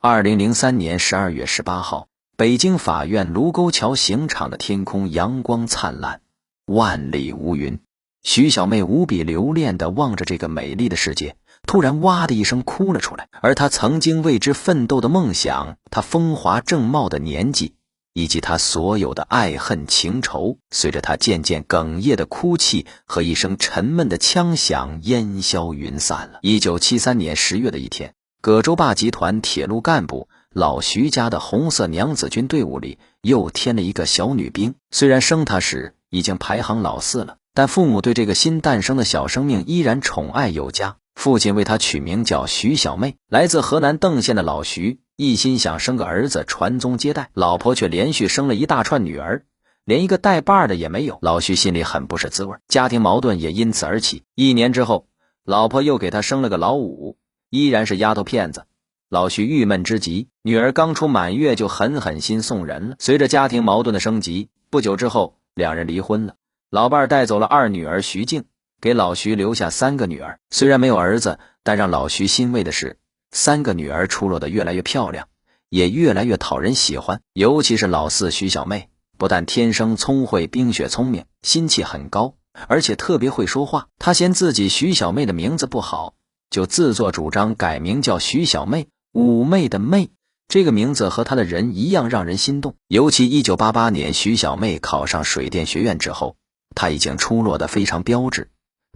2003年12月18号，北京法院卢沟桥刑场的天空阳光灿烂，万里无云。徐小妹无比留恋地望着这个美丽的世界，突然哇的一声哭了出来。而她曾经为之奋斗的梦想，她风华正茂的年纪，以及她所有的爱恨情仇，随着她渐渐哽咽的哭泣和一声沉闷的枪响烟消云散了。1973年10月的一天，葛洲坝集团铁路干部老徐家的红色娘子军队伍里又添了一个小女兵。虽然生她时已经排行老四了，但父母对这个新诞生的小生命依然宠爱有加。父亲为她取名叫徐小妹。来自河南邓县的老徐一心想生个儿子传宗接代，老婆却连续生了一大串女儿，连一个带把的也没有。老徐心里很不是滋味，家庭矛盾也因此而起。1年之后，老婆又给他生了个老五，依然是丫头片子。老徐郁闷之极，女儿刚出满月就狠狠心送人了。随着家庭矛盾的升级，不久之后两人离婚了。老伴带走了二女儿徐静，给老徐留下3个女儿。虽然没有儿子，但让老徐欣慰的是，3个女儿出落得越来越漂亮，也越来越讨人喜欢。尤其是老四徐小妹，不但天生聪慧冰雪聪明，心气很高，而且特别会说话。她嫌自己徐小妹的名字不好，就自作主张改名叫徐小妹，妩媚的媚。这个名字和她的人一样让人心动。尤其1988年徐小妹考上水电学院之后，她已经出落得非常标致，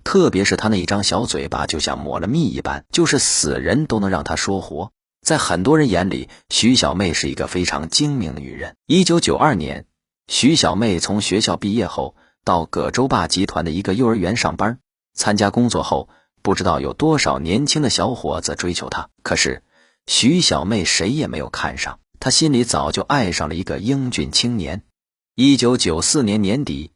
特别是她那一张小嘴巴就像抹了蜜一般，就是死人都能让她说活。在很多人眼里，徐小妹是一个非常精明的女人。1992年，徐小妹从学校毕业后到葛洲坝集团的一个幼儿园上班，参加工作后，不知道有多少年轻的小伙子追求她，可是徐小妹谁也没有看上，她心里早就爱上了一个英俊青年。1994年年底，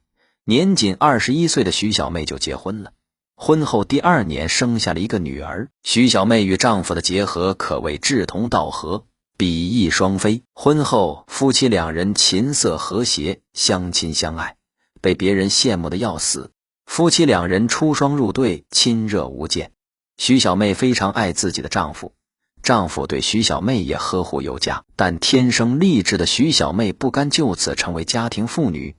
年仅21岁的徐小妹就结婚了，婚后第2年生下了一个女儿。徐小妹与丈夫的结合可谓志同道合，比翼双飞。婚后夫妻2人琴瑟和谐，相亲相爱，被别人羡慕的要死。夫妻2人出双入对，亲热无间。徐小妹非常爱自己的丈夫，丈夫对徐小妹也呵护有加。但天生丽质的徐小妹不甘就此成为家庭妇女，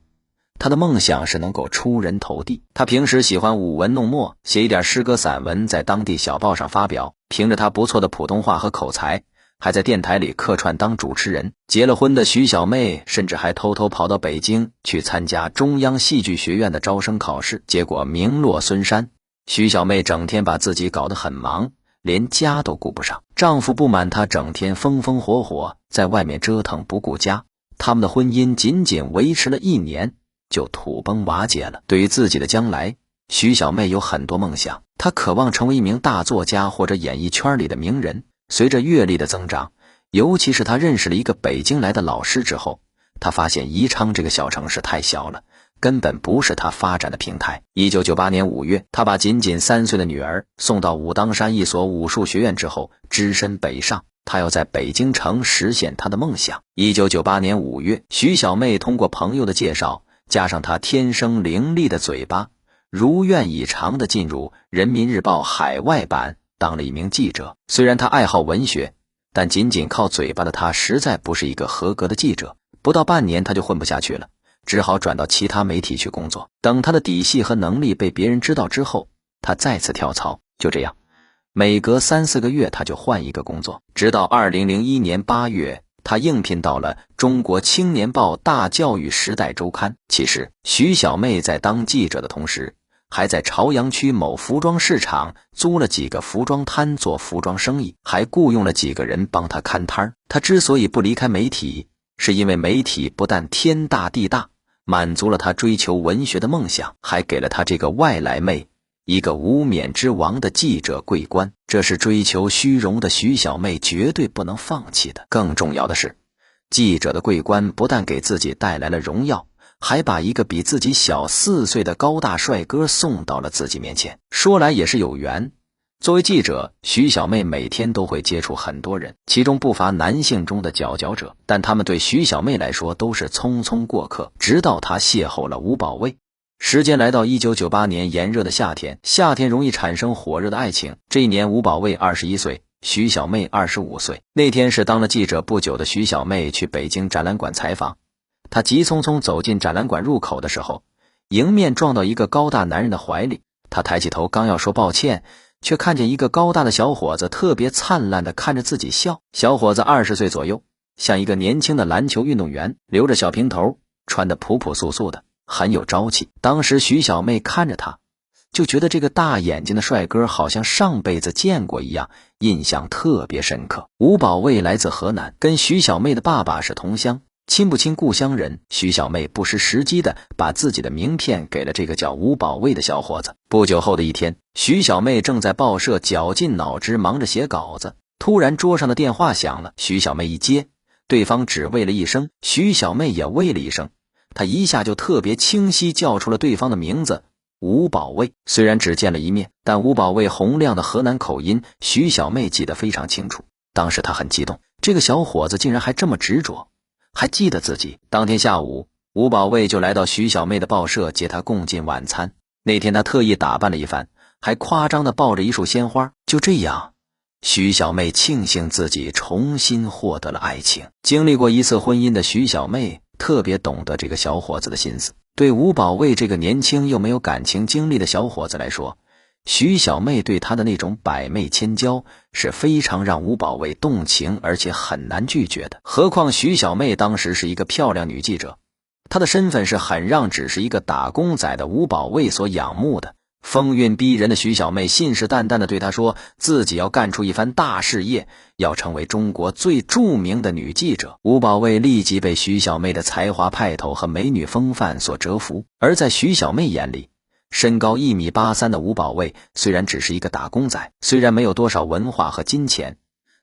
她的梦想是能够出人头地。她平时喜欢舞文弄墨，写一点诗歌散文在当地小报上发表。凭着她不错的普通话和口才，还在电台里客串当主持人。结了婚的徐小妹甚至还偷偷跑到北京去参加中央戏剧学院的招生考试，结果名落孙山。徐小妹整天把自己搞得很忙，连家都顾不上。丈夫不满她整天风风火火在外面折腾不顾家，他们的婚姻仅仅维持了1年就土崩瓦解了。对于自己的将来，徐小妹有很多梦想，她渴望成为一名大作家或者演艺圈里的名人。随着阅历的增长，尤其是她认识了一个北京来的老师之后，她发现宜昌这个小城市太小了，根本不是她发展的平台。1998年5月，她把仅仅3岁的女儿送到武当山一所武术学院之后，只身北上。她要在北京城实现她的梦想。1998年5月，徐小妹通过朋友的介绍，加上她天生伶俐的嘴巴，如愿以偿地进入人民日报海外版当了一名记者。虽然她爱好文学，但仅仅靠嘴巴的她实在不是一个合格的记者。不到半年她就混不下去了，只好转到其他媒体去工作。等她的底细和能力被别人知道之后，她再次跳槽。就这样，每隔3-4个月她就换一个工作，直到2001年8月，她应聘到了中国青年报大教育时代周刊。其实徐小妹在当记者的同时，还在朝阳区某服装市场租了几个服装摊做服装生意，还雇佣了几个人帮她看摊。她之所以不离开媒体，是因为媒体不但天大地大，满足了她追求文学的梦想，还给了她这个外来妹一个无冕之王的记者桂冠。这是追求虚荣的徐小妹绝对不能放弃的。更重要的是，记者的桂冠不但给自己带来了荣耀，还把一个比自己小4岁的高大帅哥送到了自己面前。说来也是有缘，作为记者，徐小妹每天都会接触很多人，其中不乏男性中的佼佼者，但他们对徐小妹来说都是匆匆过客。直到她邂逅了吴保卫。时间来到1998年炎热的夏天，夏天容易产生火热的爱情。这一年吴保卫21岁，徐小妹25岁。那天是当了记者不久的徐小妹去北京展览馆采访，她急匆匆走进展览馆入口的时候，迎面撞到一个高大男人的怀里。她抬起头刚要说抱歉，却看见一个高大的小伙子特别灿烂地看着自己笑。小伙子20岁左右，像一个年轻的篮球运动员，留着小平头，穿得朴朴素素的，很有朝气。当时徐小妹看着他，就觉得这个大眼睛的帅哥好像上辈子见过一样，印象特别深刻。吴保卫来自河南，跟徐小妹的爸爸是同乡，亲不亲故乡人。徐小妹不失时机的把自己的名片给了这个叫吴保卫的小伙子。不久后的一天，徐小妹正在报社绞尽脑汁忙着写稿子，突然桌上的电话响了。徐小妹一接，对方只喂了一声，徐小妹也喂了一声，她一下就特别清晰叫出了对方的名字，吴保卫。虽然只见了一面，但吴保卫洪亮的河南口音，徐小妹记得非常清楚。当时她很激动，这个小伙子竟然还这么执着，还记得自己。当天下午，吴保卫就来到徐小妹的报社接她共进晚餐。那天他特意打扮了一番，还夸张地抱着一束鲜花。就这样，徐小妹庆幸自己重新获得了爱情。经历过一次婚姻的徐小妹特别懂得这个小伙子的心思。对吴保卫这个年轻又没有感情经历的小伙子来说，徐小妹对他的那种百媚千娇是非常让吴保卫动情，而且很难拒绝的。何况徐小妹当时是一个漂亮女记者，她的身份是很让只是一个打工仔的吴保卫所仰慕的。风韵逼人的徐小妹信誓旦旦地对他说，自己要干出一番大事业，要成为中国最著名的女记者。吴保卫立即被徐小妹的才华派头和美女风范所折服。而在徐小妹眼里，身高1.83米的吴保卫虽然只是一个打工仔，虽然没有多少文化和金钱，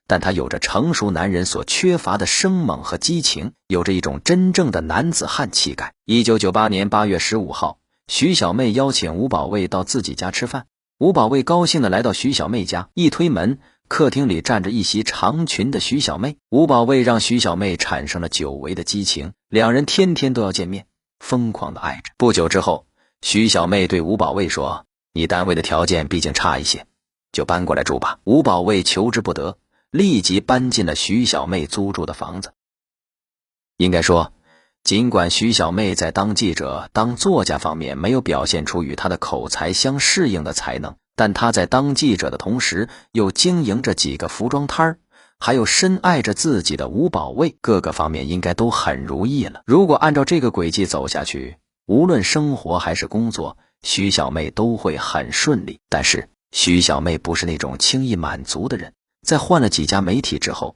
但他有着成熟男人所缺乏的生猛和激情，有着一种真正的男子汉气概。1998年8月15号，徐小妹邀请吴保卫到自己家吃饭。吴保卫高兴地来到徐小妹家，一推门，客厅里站着一袭长裙的徐小妹。吴保卫让徐小妹产生了久违的激情，两人天天都要见面，疯狂地爱着。不久之后，徐小妹对吴保卫说，你单位的条件毕竟差一些，就搬过来住吧。吴保卫求之不得，立即搬进了徐小妹租住的房子。应该说，尽管徐小妹在当记者、当作家方面没有表现出与她的口才相适应的才能，但她在当记者的同时又经营着几个服装摊儿，还有深爱着自己的吴保卫，各个方面应该都很如意了。如果按照这个轨迹走下去，无论生活还是工作，徐小妹都会很顺利。但是徐小妹不是那种轻易满足的人，在换了几家媒体之后，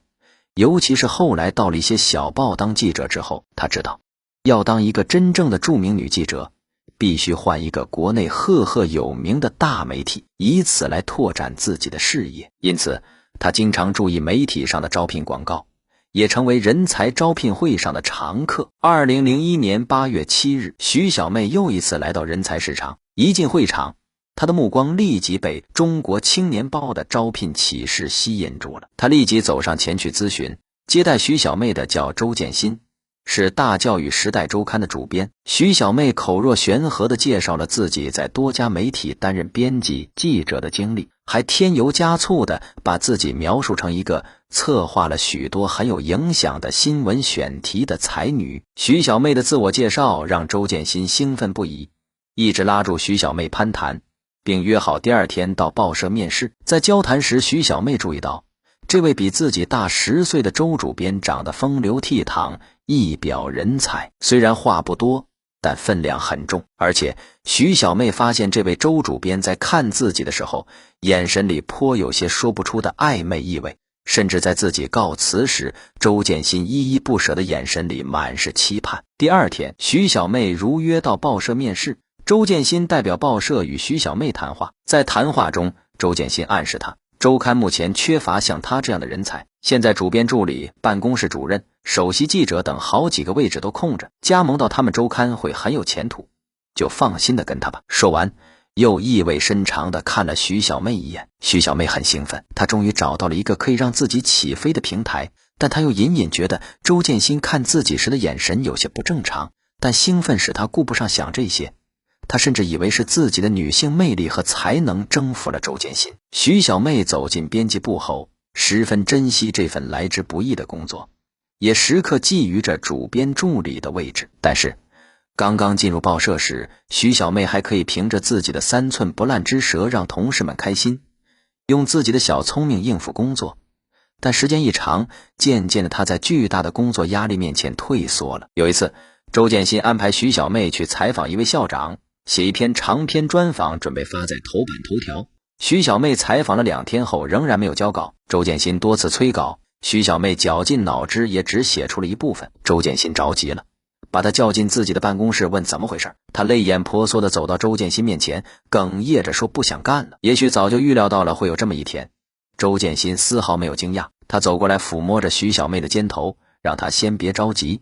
尤其是后来到了一些小报当记者之后，她知道要当一个真正的著名女记者，必须换一个国内赫赫有名的大媒体，以此来拓展自己的事业。因此她经常注意媒体上的招聘广告，也成为人才招聘会上的常客。2001年8月7日，徐小妹又一次来到人才市场，一进会场，她的目光立即被中国青年报的招聘启事吸引住了。她立即走上前去咨询。接待徐小妹的叫周建新，是大教育时代周刊的主编。徐小妹口若悬河地介绍了自己在多家媒体担任编辑、记者的经历，还添油加醋地把自己描述成一个策划了许多很有影响的新闻选题的才女。徐小妹的自我介绍让周建新兴奋不已，一直拉住徐小妹攀谈，并约好第二天到报社面试。在交谈时，徐小妹注意到这位比自己大10岁的周主编长得风流倜傥，一表人才，虽然话不多，但分量很重。而且徐小妹发现这位周主编在看自己的时候，眼神里颇有些说不出的暧昧意味，甚至在自己告辞时，周建新依依不舍的眼神里满是期盼。第二天，徐小妹如约到报社面试，周建新代表报社与徐小妹谈话。在谈话中，周建新暗示她，周刊目前缺乏像他这样的人才，现在主编助理、办公室主任、首席记者等好几个位置都空着，加盟到他们周刊会很有前途，就放心的跟他吧。说完，又意味深长地看了徐小妹一眼。徐小妹很兴奋，她终于找到了一个可以让自己起飞的平台，但她又隐隐觉得周建新看自己时的眼神有些不正常，但兴奋使她顾不上想这些。她甚至以为是自己的女性魅力和才能征服了周建新。徐小妹走进编辑部后，十分珍惜这份来之不易的工作，也时刻觊觎着主编助理的位置。但是刚刚进入报社时，徐小妹还可以凭着自己的3寸不烂之舌让同事们开心，用自己的小聪明应付工作。但时间一长，渐渐的她在巨大的工作压力面前退缩了。有一次，周建新安排徐小妹去采访一位校长，写一篇长篇专访，准备发在头版头条。徐小妹采访了2天后仍然没有交稿，周建新多次催稿，徐小妹绞尽脑汁也只写出了一部分。周建新着急了，把她叫进自己的办公室问怎么回事。她泪眼婆娑地走到周建新面前，哽咽着说不想干了。也许早就预料到了会有这么一天，周建新丝毫没有惊讶，他走过来抚摸着徐小妹的肩头，让她先别着急，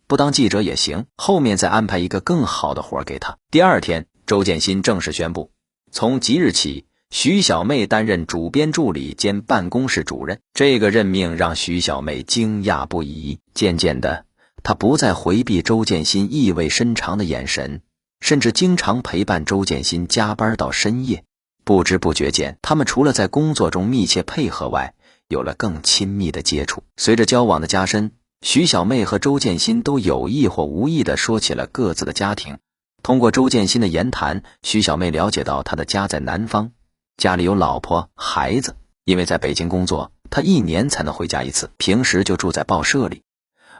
不当记者也行，后面再安排一个更好的活给她。第2天，周建新正式宣布，从即日起，徐小妹担任主编助理兼办公室主任。这个任命让徐小妹惊讶不已。渐渐的，她不再回避周建新意味深长的眼神，甚至经常陪伴周建新加班到深夜。不知不觉间，他们除了在工作中密切配合外，有了更亲密的接触。随着交往的加深，徐小妹和周建新都有意或无意地说起了各自的家庭。通过周建新的言谈，徐小妹了解到他的家在南方，家里有老婆孩子。因为在北京工作，他1年才能回家一次，平时就住在报社里。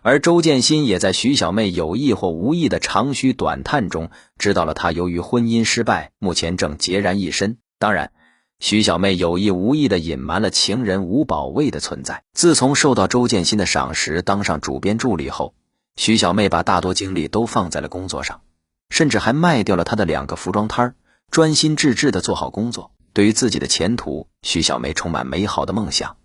而周建新也在徐小妹有意或无意的长吁短叹中，知道了她由于婚姻失败，目前正孑然一身。当然，徐小妹有意无意地隐瞒了情人吴保卫的存在。自从受到周建新的赏识，当上主编助理后，徐小妹把大多精力都放在了工作上，甚至还卖掉了她的2个服装摊，专心致志地做好工作。对于自己的前途，徐小妹充满美好的梦想，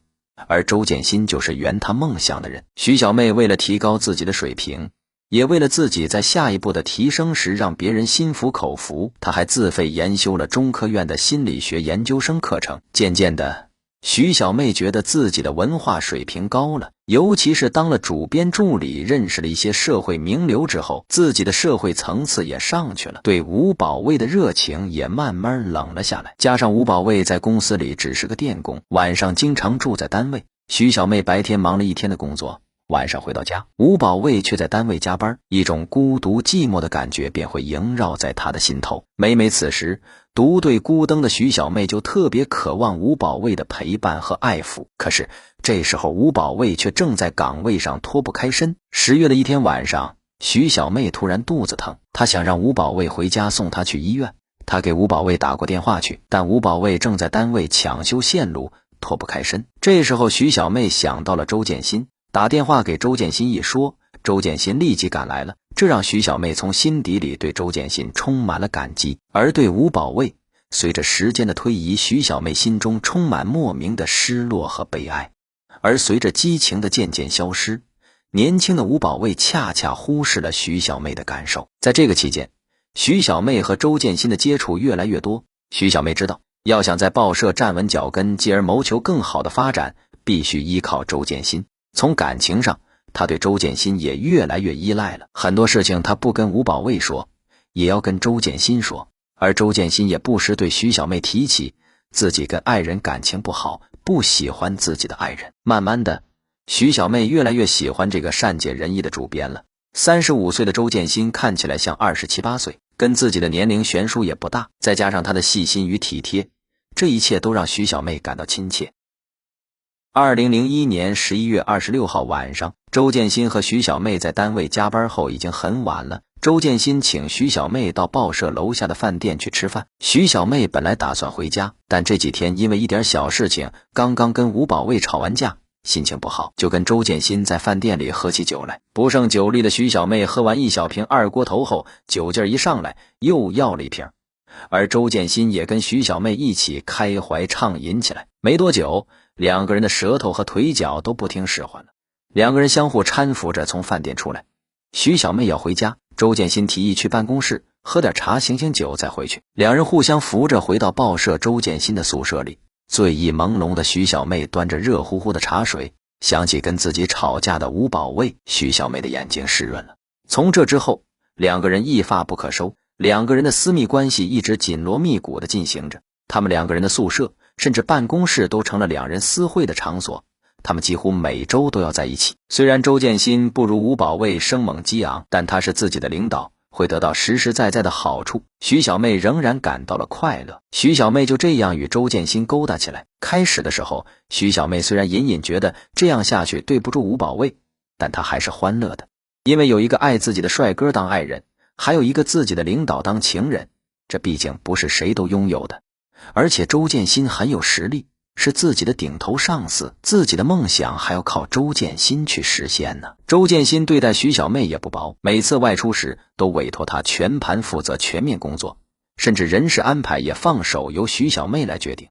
而周建新就是圆她梦想的人。徐小妹为了提高自己的水平，也为了自己在下一步的提升时让别人心服口服，她还自费研修了中科院的心理学研究生课程。渐渐的，徐小妹觉得自己的文化水平高了，尤其是当了主编助理，认识了一些社会名流之后，自己的社会层次也上去了，对吴保卫的热情也慢慢冷了下来。加上吴保卫在公司里只是个电工，晚上经常住在单位，徐小妹白天忙了一天的工作，晚上回到家，吴保卫却在单位加班，一种孤独寂寞的感觉便会萦绕在他的心头。每每此时，独对孤灯的徐小妹就特别渴望吴保卫的陪伴和爱抚。可是这时候吴保卫却正在岗位上脱不开身。10月的一天晚上，徐小妹突然肚子疼，她想让吴保卫回家送她去医院。她给吴保卫打过电话去，但吴保卫正在单位抢修线路，脱不开身。这时候徐小妹想到了周建新，打电话给周建新一说，周建新立即赶来了，这让徐小妹从心底里对周建新充满了感激。而对吴保卫，随着时间的推移，徐小妹心中充满莫名的失落和悲哀。而随着激情的渐渐消失，年轻的吴保卫恰恰忽视了徐小妹的感受。在这个期间，徐小妹和周建新的接触越来越多。徐小妹知道，要想在报社站稳脚跟，继而谋求更好的发展，必须依靠周建新。从感情上，他对周建新也越来越依赖了。很多事情他不跟吴保卫说，也要跟周建新说。而周建新也不时对徐小妹提起自己跟爱人感情不好，不喜欢自己的爱人。慢慢的，徐小妹越来越喜欢这个善解人意的主编了。35岁的周建新看起来像27、8岁，跟自己的年龄悬殊也不大，再加上他的细心与体贴，这一切都让徐小妹感到亲切。2001年11月26号晚上，周建新和徐小妹在单位加班后已经很晚了。周建新请徐小妹到报社楼下的饭店去吃饭。徐小妹本来打算回家，但这几天因为一点小事情，刚刚跟吴保卫吵完架，心情不好，就跟周建新在饭店里喝起酒来。不胜酒力的徐小妹喝完1小瓶二锅头后，酒劲一上来，又要了一瓶。而周建新也跟徐小妹一起开怀畅饮起来。没多久，两个人的舌头和腿脚都不听使唤了。两个人相互搀扶着从饭店出来。徐小妹要回家，周建新提议去办公室喝点茶醒醒酒再回去。两人互相扶着回到报社周建新的宿舍里。醉意朦胧的徐小妹端着热乎乎的茶水，想起跟自己吵架的吴保卫，徐小妹的眼睛湿润了。从这之后，两个人一发不可收，两个人的私密关系一直紧锣密鼓地进行着。他们两个人的宿舍甚至办公室都成了两人私会的场所。他们几乎每周都要在一起。虽然周建新不如吴保卫生猛激昂，但他是自己的领导，会得到实实在在的好处。徐小妹仍然感到了快乐。徐小妹就这样与周建新勾搭起来。开始的时候，徐小妹虽然隐隐觉得这样下去对不住吴保卫，但她还是欢乐的，因为有一个爱自己的帅哥当爱人，还有一个自己的领导当情人，这毕竟不是谁都拥有的。而且周建新很有实力，是自己的顶头上司，自己的梦想还要靠周建新去实现呢。周建新对待徐小妹也不薄，每次外出时都委托她全盘负责全面工作，甚至人事安排也放手由徐小妹来决定。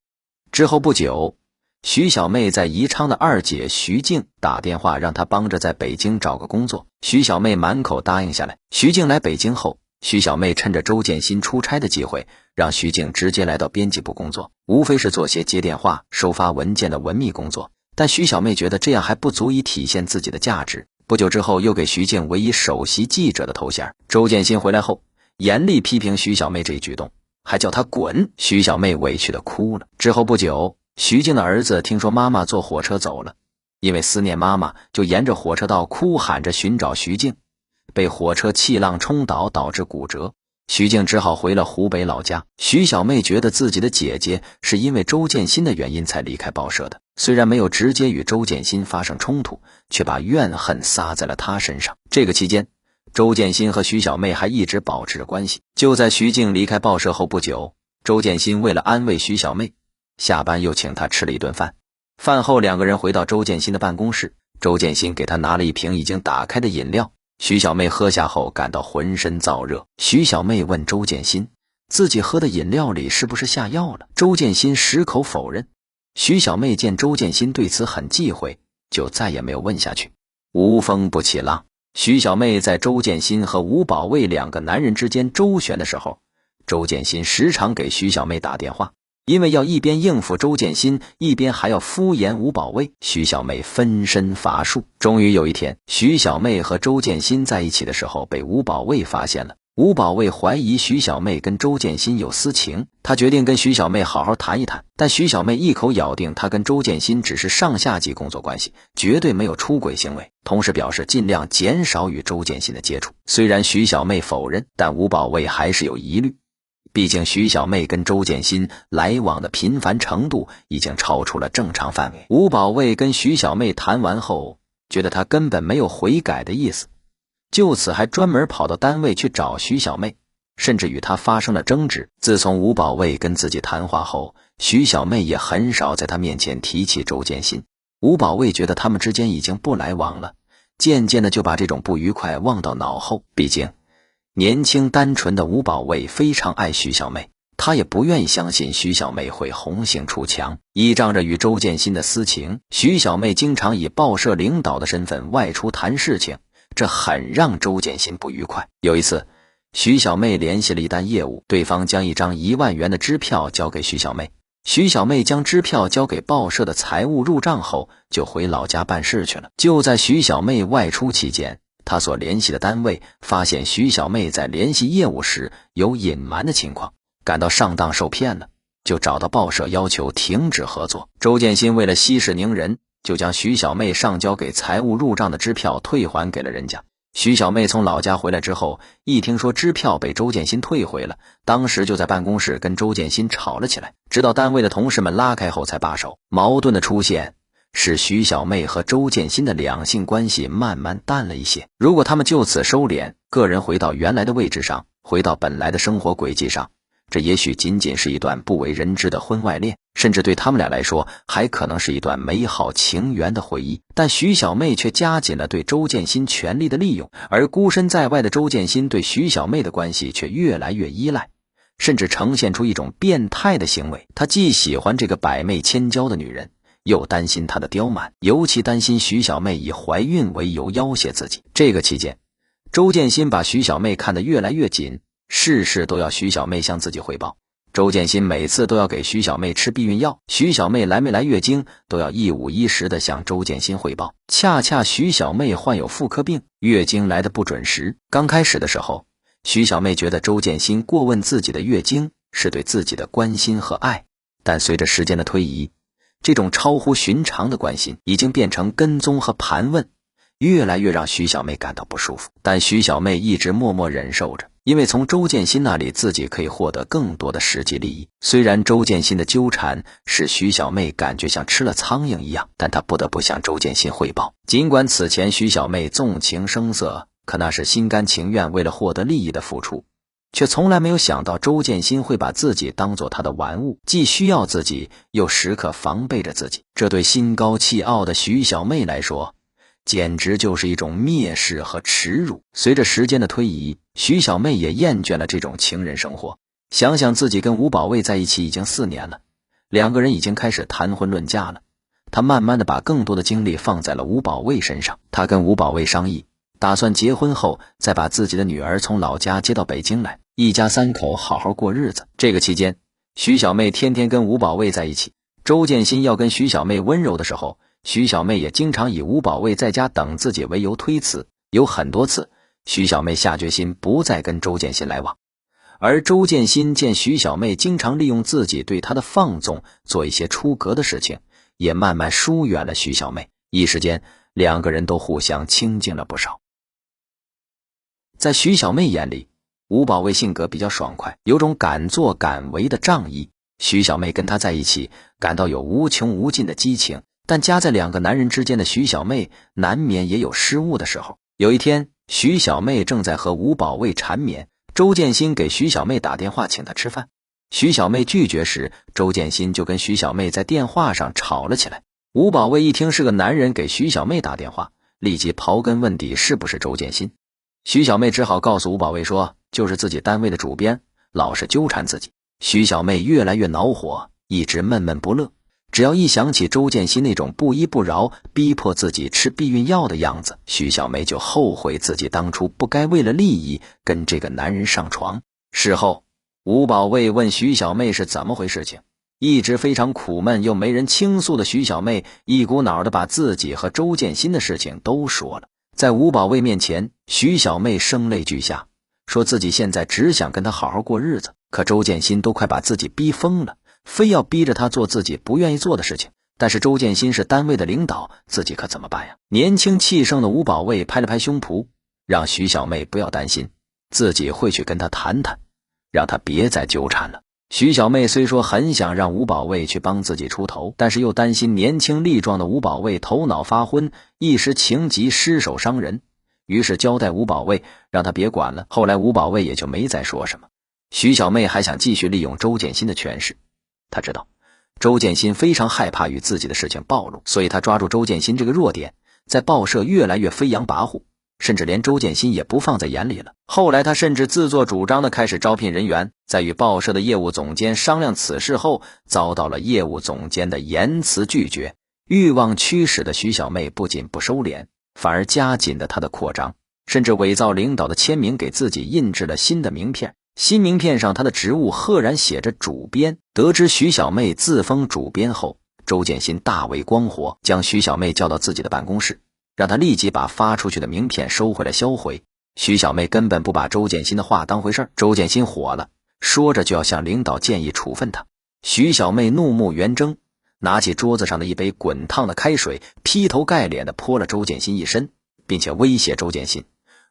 之后不久，徐小妹在宜昌的二姐徐静打电话让她帮着在北京找个工作，徐小妹满口答应下来。徐静来北京后，徐小妹趁着周建新出差的机会，让徐静直接来到编辑部工作，无非是做些接电话、收发文件的文秘工作。但徐小妹觉得这样还不足以体现自己的价值。不久之后，又给徐静委以首席记者的头衔。周建新回来后，严厉批评徐小妹这一举动，还叫她滚。徐小妹委屈地哭了。之后不久，徐静的儿子听说妈妈坐火车走了，因为思念妈妈，就沿着火车道哭喊着寻找徐静，被火车气浪冲倒，导致骨折。徐静只好回了湖北老家。徐小妹觉得自己的姐姐是因为周建新的原因才离开报社的，虽然没有直接与周建新发生冲突，却把怨恨撒在了他身上。这个期间，周建新和徐小妹还一直保持着关系。就在徐静离开报社后不久，周建新为了安慰徐小妹，下班又请她吃了一顿饭。饭后两个人回到周建新的办公室，周建新给她拿了一瓶已经打开的饮料。徐小妹喝下后感到浑身燥热。徐小妹问周建新，自己喝的饮料里是不是下药了？周建新矢口否认。徐小妹见周建新对此很忌讳，就再也没有问下去。无风不起浪。徐小妹在周建新和吴保卫两个男人之间周旋的时候，周建新时常给徐小妹打电话，因为要一边应付周建新，一边还要敷衍吴保卫，徐小妹分身乏术。终于有一天，徐小妹和周建新在一起的时候被吴保卫发现了。吴保卫怀疑徐小妹跟周建新有私情，他决定跟徐小妹好好谈一谈，但徐小妹一口咬定她跟周建新只是上下级工作关系，绝对没有出轨行为，同时表示尽量减少与周建新的接触。虽然徐小妹否认，但吴保卫还是有疑虑，毕竟徐小妹跟周建新来往的频繁程度已经超出了正常范围。吴保卫跟徐小妹谈完后，觉得她根本没有悔改的意思，就此还专门跑到单位去找徐小妹，甚至与她发生了争执。自从吴保卫跟自己谈话后，徐小妹也很少在他面前提起周建新。吴保卫觉得他们之间已经不来往了，渐渐的就把这种不愉快忘到脑后。毕竟年轻单纯的吴保卫非常爱徐小妹，他也不愿意相信徐小妹会红杏出墙。依仗着与周建新的私情，徐小妹经常以报社领导的身份外出谈事情，这很让周建新不愉快。有一次，徐小妹联系了一单业务，对方将一张1万元的支票交给徐小妹。徐小妹将支票交给报社的财务入账后，就回老家办事去了。就在徐小妹外出期间，她所联系的单位发现徐小妹在联系业务时有隐瞒的情况，感到上当受骗了，就找到报社要求停止合作。周建新为了息事宁人，就将徐小妹上交给财务入账的支票退还给了人家。徐小妹从老家回来之后，一听说支票被周建新退回了，当时就在办公室跟周建新吵了起来，直到单位的同事们拉开后才罢手。矛盾的出现使徐小妹和周建新的两性关系慢慢淡了一些。如果他们就此收敛，个人回到原来的位置上，回到本来的生活轨迹上，这也许仅仅是一段不为人知的婚外恋，甚至对他们俩来说还可能是一段美好情缘的回忆。但徐小妹却加紧了对周建新权力的利用，而孤身在外的周建新对徐小妹的关系却越来越依赖，甚至呈现出一种变态的行为。他既喜欢这个百媚千娇的女人，又担心她的刁蛮，尤其担心徐小妹以怀孕为由要挟自己。这个期间，周建新把徐小妹看得越来越紧，事事都要徐小妹向自己汇报。周建新每次都要给徐小妹吃避孕药，徐小妹来没来月经都要一五一十地向周建新汇报。恰恰徐小妹患有妇科病，月经来得不准时。刚开始的时候，徐小妹觉得周建新过问自己的月经是对自己的关心和爱，但随着时间的推移，这种超乎寻常的关心已经变成跟踪和盘问，越来越让徐小妹感到不舒服。但徐小妹一直默默忍受着，因为从周建新那里自己可以获得更多的实际利益。虽然周建新的纠缠使徐小妹感觉像吃了苍蝇一样，但她不得不向周建新汇报。尽管此前徐小妹纵情声色，可那是心甘情愿为了获得利益的付出，却从来没有想到周建新会把自己当作他的玩物，既需要自己，又时刻防备着自己。这对心高气傲的徐小妹来说，简直就是一种蔑视和耻辱。随着时间的推移，徐小妹也厌倦了这种情人生活。想想自己跟吴保卫在一起已经4年了，两个人已经开始谈婚论嫁了。她慢慢的把更多的精力放在了吴保卫身上。她跟吴保卫商议，打算结婚后再把自己的女儿从老家接到北京来，一家3口好好过日子。这个期间，徐小妹天天跟吴保卫在一起。周建新要跟徐小妹温柔的时候，徐小妹也经常以吴保卫在家等自己为由推辞。有很多次，徐小妹下决心不再跟周建新来往。而周建新见徐小妹经常利用自己对他的放纵做一些出格的事情，也慢慢疏远了徐小妹。一时间，两个人都互相亲近了不少。在徐小妹眼里，吴保卫性格比较爽快，有种敢作敢为的仗义。徐小妹跟他在一起，感到有无穷无尽的激情。但夹在两个男人之间的徐小妹难免也有失误的时候。有一天，徐小妹正在和吴保卫缠绵，周建新给徐小妹打电话请她吃饭。徐小妹拒绝时，周建新就跟徐小妹在电话上吵了起来。吴保卫一听是个男人给徐小妹打电话，立即刨根问底是不是周建新。徐小妹只好告诉吴保卫说，就是自己单位的主编老是纠缠自己。徐小妹越来越恼火，一直闷闷不乐。只要一想起周建新那种不依不饶逼迫自己吃避孕药的样子，徐小妹就后悔自己当初不该为了利益跟这个男人上床。事后，吴保卫问徐小妹是怎么回事情，一直非常苦闷又没人倾诉的徐小妹一股脑的把自己和周建新的事情都说了。在吴保卫面前，徐小妹声泪俱下，说自己现在只想跟他好好过日子，可周建新都快把自己逼疯了，非要逼着他做自己不愿意做的事情。但是周建新是单位的领导，自己可怎么办呀？年轻气盛的吴保卫拍了拍胸脯，让徐小妹不要担心，自己会去跟他谈谈，让他别再纠缠了。徐小妹虽说很想让吴保卫去帮自己出头，但是又担心年轻力壮的吴保卫头脑发昏，一时情急失手伤人，于是交代吴保卫让他别管了。后来吴保卫也就没再说什么。徐小妹还想继续利用周建新的权势，她知道周建新非常害怕与自己的事情暴露，所以她抓住周建新这个弱点，在报社越来越飞扬跋扈，甚至连周建新也不放在眼里了。后来他甚至自作主张地开始招聘人员，在与报社的业务总监商量此事后，遭到了业务总监的严词拒绝。欲望驱使的徐小妹不仅不收敛，反而加紧了她的扩张，甚至伪造领导的签名给自己印制了新的名片。新名片上她的职务赫然写着主编。得知徐小妹自封主编后，周建新大为光火，将徐小妹叫到自己的办公室，让她立即把发出去的名片收回来销毁。徐小妹根本不把周建新的话当回事，周建新火了，说着就要向领导建议处分他。徐小妹怒目圆睁，拿起桌子上的一杯滚烫的开水，劈头盖脸地泼了周建新一身，并且威胁周建新，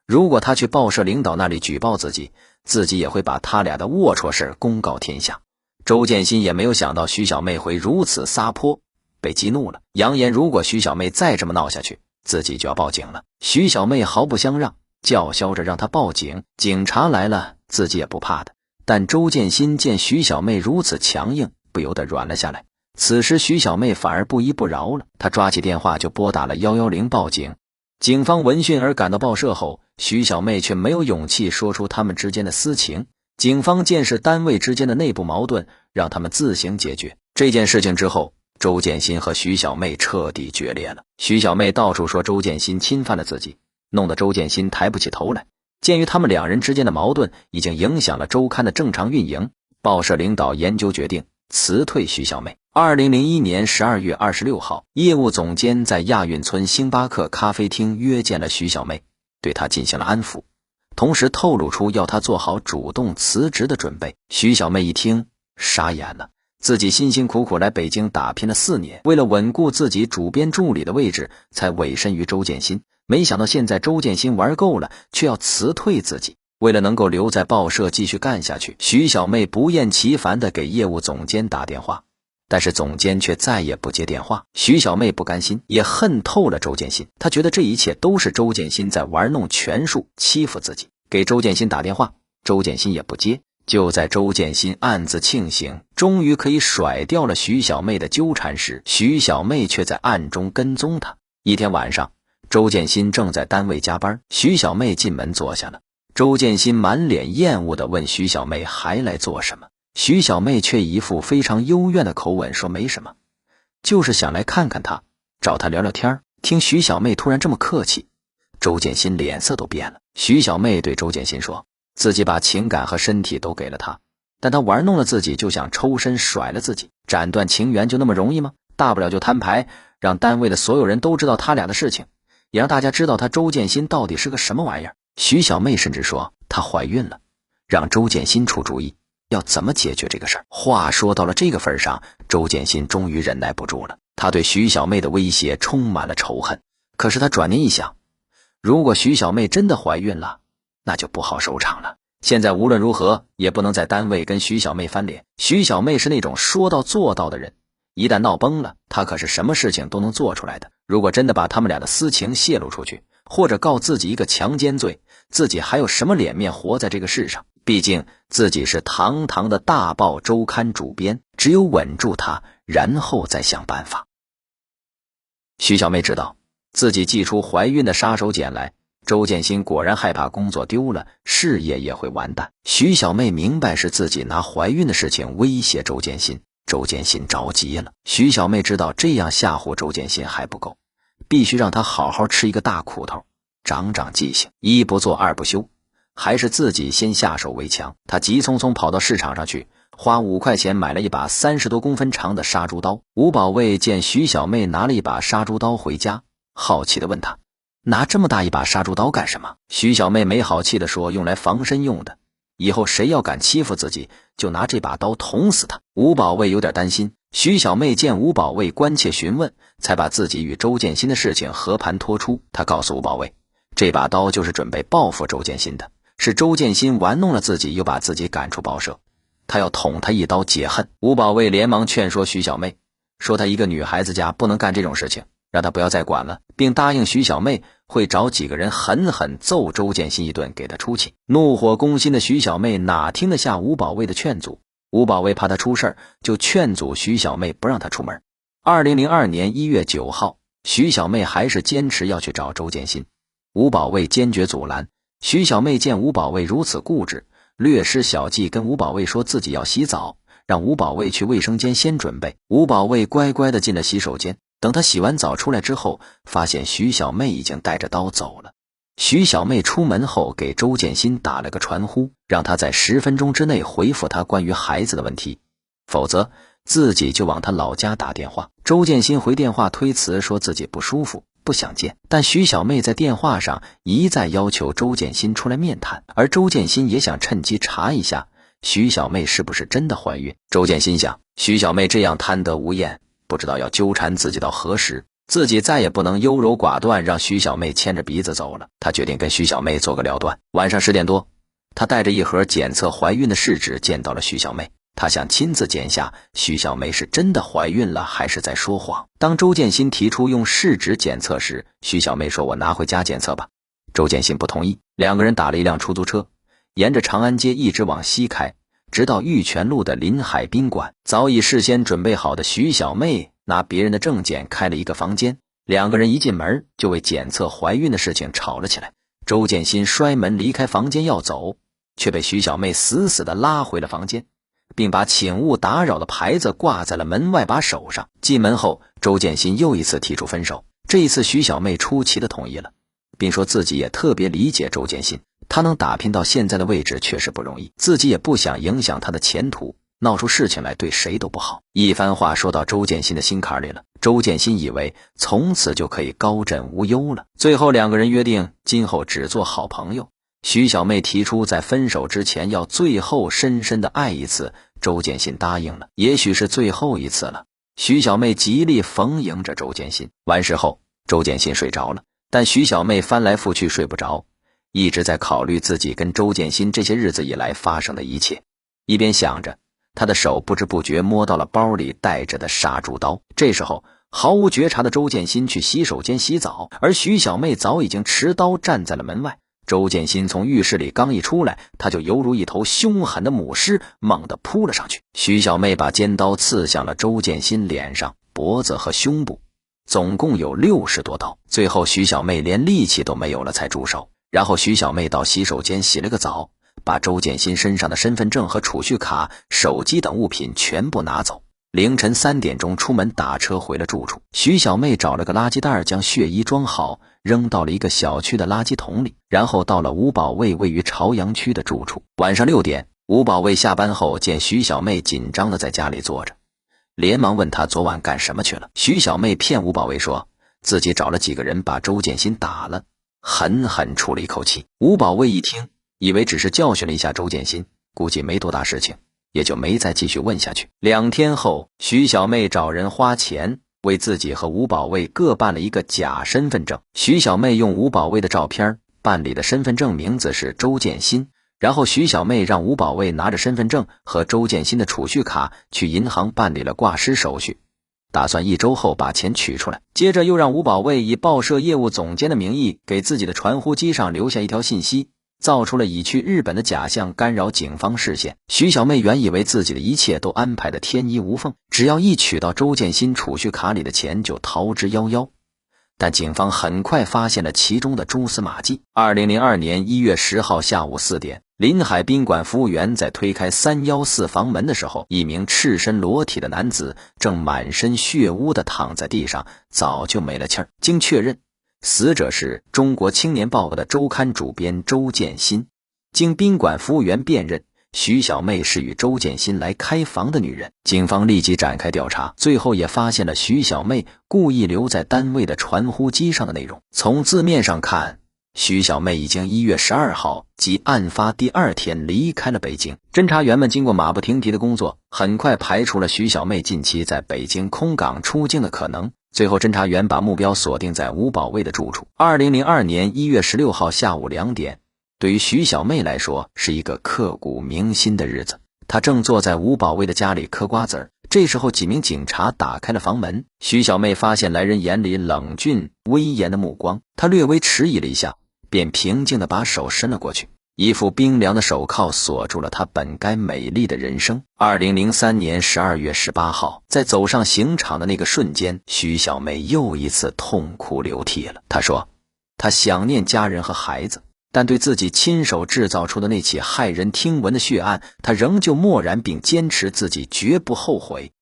如果他去报社领导那里举报自己，自己也会把他俩的龌龊事公告天下。周建新也没有想到徐小妹会如此撒泼，被激怒了，扬言如果徐小妹再这么闹下去，自己就要报警了。徐小妹毫不相让，叫嚣着让他报警，警察来了自己也不怕的。但周建新见徐小妹如此强硬，不由得软了下来。此时徐小妹反而不依不饶了，她抓起电话就拨打了110报警。警方闻讯而赶到报社后，徐小妹却没有勇气说出他们之间的私情。警方见是单位之间的内部矛盾，让他们自行解决。这件事情之后，周建新和徐小妹彻底决裂了。徐小妹到处说周建新侵犯了自己，弄得周建新抬不起头来。鉴于他们两人之间的矛盾已经影响了周刊的正常运营，报社领导研究决定辞退徐小妹。2001年12月26号，业务总监在亚运村星巴克咖啡厅约见了徐小妹，对她进行了安抚，同时透露出要她做好主动辞职的准备。徐小妹一听傻眼了，自己辛辛苦苦来北京打拼了4年，为了稳固自己主编助理的位置，才委身于周建新。没想到现在周建新玩够了，却要辞退自己。为了能够留在报社继续干下去，徐小妹不厌其烦地给业务总监打电话，但是总监却再也不接电话。徐小妹不甘心，也恨透了周建新。她觉得这一切都是周建新在玩弄权术，欺负自己。给周建新打电话，周建新也不接。就在周建新暗自庆幸终于可以甩掉了徐小妹的纠缠时，徐小妹却在暗中跟踪他。一天晚上，周建新正在单位加班，徐小妹进门坐下了。周建新满脸厌恶地问徐小妹还来做什么，徐小妹却一副非常幽怨的口吻说没什么，就是想来看看他，找他聊聊天。听徐小妹突然这么客气，周建新脸色都变了。徐小妹对周建新说，自己把情感和身体都给了他，但他玩弄了自己，就想抽身甩了自己，斩断情缘就那么容易吗？大不了就摊牌，让单位的所有人都知道他俩的事情，也让大家知道他周建新到底是个什么玩意儿。徐小妹甚至说她怀孕了，让周建新出主意要怎么解决这个事儿。话说到了这个份上，周建新终于忍耐不住了，他对徐小妹的威胁充满了仇恨。可是他转念一想，如果徐小妹真的怀孕了，那就不好收场了。现在无论如何也不能在单位跟徐小妹翻脸。徐小妹是那种说到做到的人，一旦闹崩了，她可是什么事情都能做出来的。如果真的把他们俩的私情泄露出去，或者告自己一个强奸罪，自己还有什么脸面活在这个世上？毕竟自己是堂堂的大报周刊主编，只有稳住他，然后再想办法。徐小妹知道自己祭出怀孕的杀手锏来，周建新果然害怕工作丢了，事业也会完蛋。徐小妹明白是自己拿怀孕的事情威胁周建新，周建新着急了。徐小妹知道这样吓唬周建新还不够，必须让他好好吃一个大苦头，长长记性。一不做二不休，还是自己先下手为强。他急匆匆跑到市场上去，花5块钱买了一把30多公分长的杀猪刀。吴保卫见徐小妹拿了一把杀猪刀回家，好奇地问他，拿这么大一把杀猪刀干什么？徐小妹没好气地说，用来防身用的，以后谁要敢欺负自己，就拿这把刀捅死他。吴保卫有点担心，徐小妹见吴保卫关切询问，才把自己与周建新的事情和盘托出。他告诉吴保卫，这把刀就是准备报复周建新的，是周建新玩弄了自己，又把自己赶出报社，他要捅他一刀解恨。吴保卫连忙劝说徐小妹，说她一个女孩子家不能干这种事情，让她不要再管了，并答应徐小妹会找几个人狠狠揍周建新一顿，给她出气。怒火攻心的徐小妹哪听得下吴保卫的劝阻，吴保卫怕她出事，就劝阻徐小妹不让她出门。2002年1月9号，徐小妹还是坚持要去找周建新，吴保卫坚决阻拦。徐小妹见吴保卫如此固执，略施小计，跟吴保卫说自己要洗澡，让吴保卫去卫生间先准备。吴保卫乖乖地进了洗手间，等他洗完澡出来之后，发现徐小妹已经带着刀走了。徐小妹出门后给周建新打了个传呼，让他在10分钟之内回复他关于孩子的问题，否则自己就往他老家打电话。周建新回电话推辞，说自己不舒服，不想见。但徐小妹在电话上一再要求周建新出来面谈，而周建新也想趁机查一下徐小妹是不是真的怀孕。周建新想，徐小妹这样贪得无厌，不知道要纠缠自己到何时，自己再也不能优柔寡断，让徐小妹牵着鼻子走了。他决定跟徐小妹做个了断。晚上10点多，他带着一盒检测怀孕的试纸见到了徐小妹，他想亲自检下徐小妹是真的怀孕了还是在说谎。当周建新提出用试纸检测时，徐小妹说，我拿回家检测吧。周建新不同意，两个人打了一辆出租车，沿着长安街一直往西开，直到玉泉路的临海宾馆。早已事先准备好的徐小妹拿别人的证件开了一个房间，两个人一进门就为检测怀孕的事情吵了起来。周建新摔门离开房间要走，却被徐小妹死死地拉回了房间，并把请勿打扰的牌子挂在了门外把手上。进门后，周建新又一次提出分手，这一次徐小妹出奇地同意了，并说自己也特别理解周建新，他能打拼到现在的位置确实不容易，自己也不想影响他的前途，闹出事情来对谁都不好。一番话说到周建新的心坎里了，周建新以为从此就可以高枕无忧了。最后两个人约定今后只做好朋友，徐小妹提出在分手之前要最后深深的爱一次，周建新答应了，也许是最后一次了。徐小妹极力逢迎着周建新。完事后，周建新睡着了，但徐小妹翻来覆去睡不着，一直在考虑自己跟周建新这些日子以来发生的一切。一边想着，她的手不知不觉摸到了包里带着的杀猪刀。这时候，毫无觉察的周建新去洗手间洗澡，而徐小妹早已经持刀站在了门外。周建新从浴室里刚一出来，他就犹如一头凶狠的母狮，猛地扑了上去。徐小妹把尖刀刺向了周建新脸上、脖子和胸部，总共有60多刀。最后徐小妹连力气都没有了才住手。然后徐小妹到洗手间洗了个澡，把周建新身上的身份证和储蓄卡、手机等物品全部拿走。凌晨3点钟出门打车回了住处。徐小妹找了个垃圾袋，将血衣装好，扔到了一个小区的垃圾桶里，然后到了吴保卫位于朝阳区的住处。晚上6点，吴保卫下班后见徐小妹紧张的在家里坐着，连忙问她昨晚干什么去了。徐小妹骗吴保卫说自己找了几个人把周建新打了，狠狠出了一口气。吴保卫一听，以为只是教训了一下周建新，估计没多大事情，也就没再继续问下去。2天后，徐小妹找人花钱为自己和吴保卫各办了一个假身份证。徐小妹用吴保卫的照片办理的身份证名字是周建新，然后徐小妹让吴保卫拿着身份证和周建新的储蓄卡去银行办理了挂失手续，打算1周后把钱取出来。接着又让吴保卫以报社业务总监的名义给自己的传呼机上留下一条信息，造出了已去日本的假象，干扰警方视线。徐小妹原以为自己的一切都安排得天衣无缝，只要一取到周建新储蓄卡里的钱就逃之夭夭。但警方很快发现了其中的蛛丝马迹。2002年1月10号下午4点，临海宾馆服务员在推开314房门的时候，一名赤身裸体的男子正满身血污地躺在地上，早就没了气儿。经确认，死者是中国青年报的周刊主编周建新。经宾馆服务员辨认，徐小妹是与周建新来开房的女人。警方立即展开调查，最后也发现了徐小妹故意留在单位的传呼机上的内容。从字面上看，徐小妹已经1月12号即案发第2天离开了北京。侦查员们经过马不停蹄的工作，很快排除了徐小妹近期在北京空港出境的可能。最后侦查员把目标锁定在吴保卫的住处。2002年1月16号下午2点，对于徐小妹来说是一个刻骨铭心的日子。她正坐在吴保卫的家里嗑瓜子儿，这时候几名警察打开了房门。徐小妹发现来人眼里冷峻威严的目光，她略微迟疑了一下，便平静地把手伸了过去。一副冰凉的手铐锁住了她本该美丽的人生。2003年12月18号，在走上刑场的那个瞬间，徐小妹又一次痛哭流涕了。她说她想念家人和孩子，但对自己亲手制造出的那起骇人听闻的血案，她仍旧默然并坚持自己绝不后悔。